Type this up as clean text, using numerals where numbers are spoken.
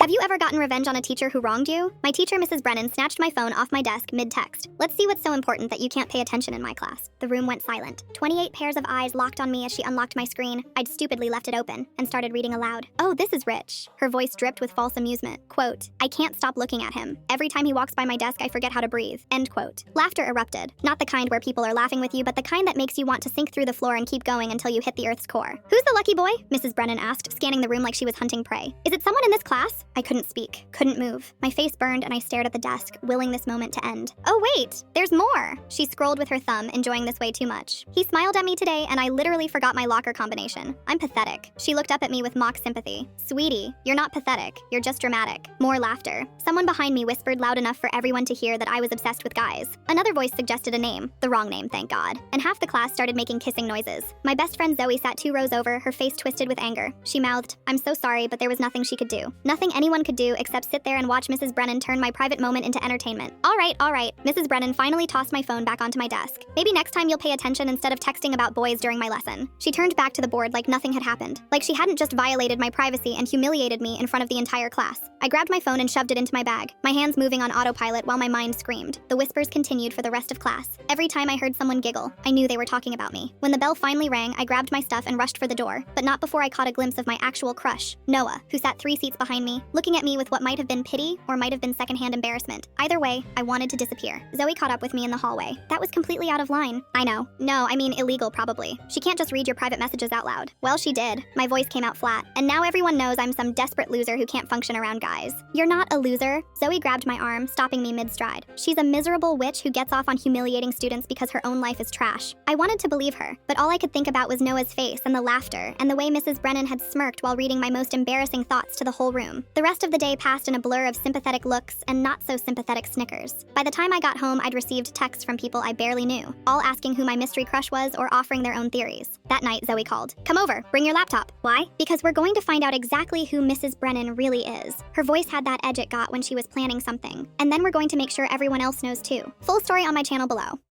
Have you ever gotten revenge on a teacher who wronged you? My teacher, Mrs. Brennan, snatched my phone off my desk mid-text. Let's see what's so important that you can't pay attention in my class. The room went silent. 28 pairs of eyes locked on me as she unlocked my screen. I'd stupidly left it open and started reading aloud. Oh, this is rich. Her voice dripped with false amusement. Quote, I can't stop looking at him. Every time he walks by my desk, I forget how to breathe. End quote. Laughter erupted. Not the kind where people are laughing with you, but the kind that makes you want to sink through the floor and keep going until you hit the earth's core. Who's the lucky boy? Mrs. Brennan asked, scanning the room like she was hunting prey. Is it someone in this class? I couldn't speak, couldn't move. My face burned and I stared at the desk, willing this moment to end. Oh wait, there's more! She scrolled with her thumb, enjoying this way too much. He smiled at me today and I literally forgot my locker combination. I'm pathetic. She looked up at me with mock sympathy. Sweetie, you're not pathetic, you're just dramatic. More laughter. Someone behind me whispered loud enough for everyone to hear that I was obsessed with guys. Another voice suggested a name, the wrong name, thank God. And half the class started making kissing noises. My best friend Zoe sat 2 rows over, her face twisted with anger. She mouthed, I'm so sorry, but there was nothing she could do. Nothing anyone could do except sit there and watch Mrs. Brennan turn my private moment into entertainment. All right. Mrs. Brennan finally tossed my phone back onto my desk. Maybe next time you'll pay attention instead of texting about boys during my lesson. She turned back to the board like nothing had happened. Like she hadn't just violated my privacy and humiliated me in front of the entire class. I grabbed my phone and shoved it into my bag, my hands moving on autopilot while my mind screamed. The whispers continued for the rest of class. Every time I heard someone giggle, I knew they were talking about me. When the bell finally rang, I grabbed my stuff and rushed for the door, but not before I caught a glimpse of my actual crush, Noah, who sat 3 seats behind me, looking at me with what might have been pity or might have been secondhand embarrassment. Either way, I wanted to disappear. Zoe caught up with me in the hallway. That was completely out of line. I know. No, I mean illegal probably. She can't just read your private messages out loud. Well, she did. My voice came out flat. And now everyone knows I'm some desperate loser who can't function around guys. You're not a loser. Zoe grabbed my arm, stopping me mid-stride. She's a miserable witch who gets off on humiliating students because her own life is trash. I wanted to believe her, but all I could think about was Noah's face and the laughter and the way Mrs. Brennan had smirked while reading my most embarrassing thoughts to the whole room. The rest of the day passed in a blur of sympathetic looks and not so sympathetic snickers. By the time I got home, I'd received texts from people I barely knew, all asking who my mystery crush was or offering their own theories. That night, Zoe called. Come over, bring your laptop. Why? Because we're going to find out exactly who Mrs. Brennan really is. Her voice had that edge it got when she was planning something. And then we're going to make sure everyone else knows too. Full story on my channel below.